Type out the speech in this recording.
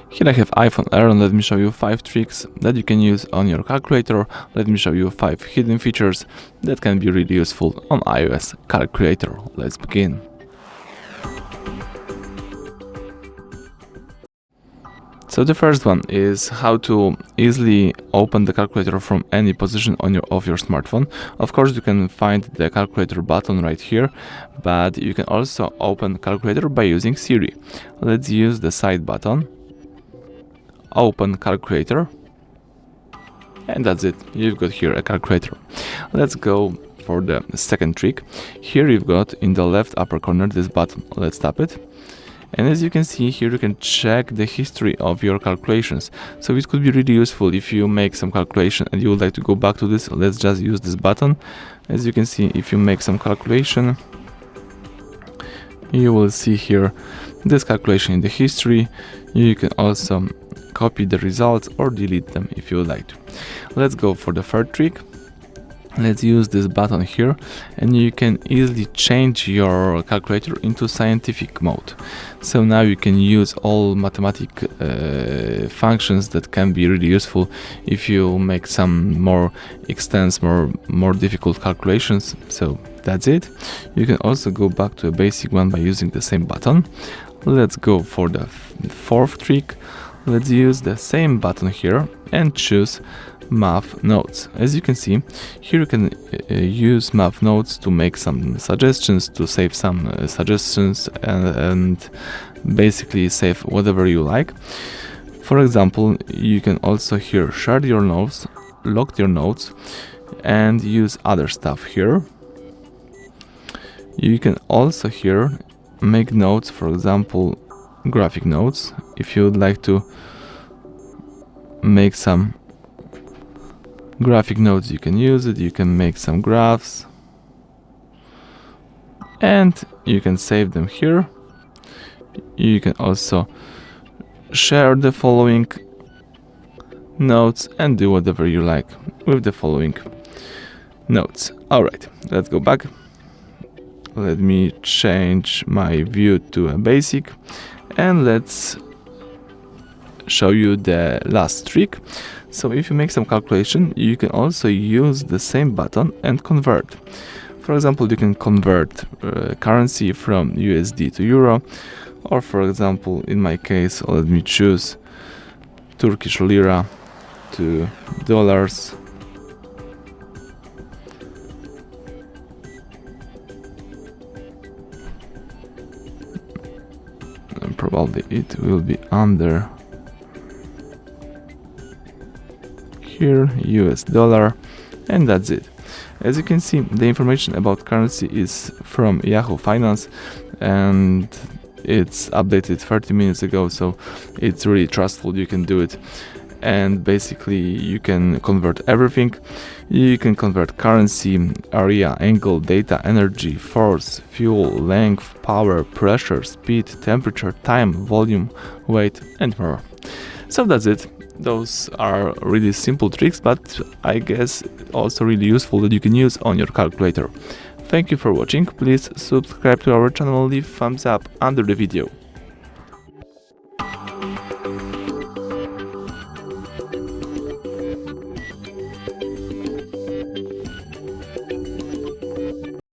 Here I have iPhone Air, and let me show you 5 tricks that you can use on your calculator. Let me show you 5 hidden features that can be really useful on iOS calculator. Let's begin. So the first one is how to easily open the calculator from any position of your smartphone. Of course, you can find the calculator button right here, but you can also open calculator by using Siri. Let's use the side button, open calculator, and that's it. You've got here a calculator. Let's go for the second trick. Here you've got in the left upper corner this button. Let's tap it. And as you can see here, you can check the history of your calculations. So it could be really useful if you make some calculation and you would like to go back to this. Let's just use this button. As you can see, if you make some calculation, you will see here this calculation in the history. You can also copy the results or delete them if you would like to. Let's go for the third trick. Let's use this button here, and you can easily change your calculator into scientific mode. So now you can use all mathematic functions that can be really useful if you make some more extensive, more difficult calculations. So that's it. You can also go back to a basic one by using the same button. Let's go for the fourth trick. Let's use the same button here and choose Math Notes. As you can see, here you can use Math Notes to make some suggestions, to save some suggestions, and basically save whatever you like. For example, you can also here share your notes, lock your notes, and use other stuff here. You can also here make notes, for example, graphic notes. If you would like to make some graphic notes, you can use it. You can make some graphs and you can save them here. You can also share the following notes and do whatever you like with the following notes. Alright, let's go back. Let me change my view to a basic, and let's show you the last trick. So if you make some calculation, you can also use the same button and convert. For example, you can convert currency from USD to Euro, or for example, in my case, let me choose Turkish lira to dollars. And probably it will be under here, US dollar, and that's it. As you can see, the information about currency is from Yahoo Finance, and it's updated 30 minutes ago, so it's really trustful. You can do it, and basically you can convert everything. You can convert currency, area, angle, data, energy, force, fuel, length, power, pressure, speed, temperature, time, volume, weight, and more. So that's it. Those are really simple tricks, but I guess also really useful that you can use on your calculator. Thank you for watching. Please subscribe to our channel, leave thumbs up under the video.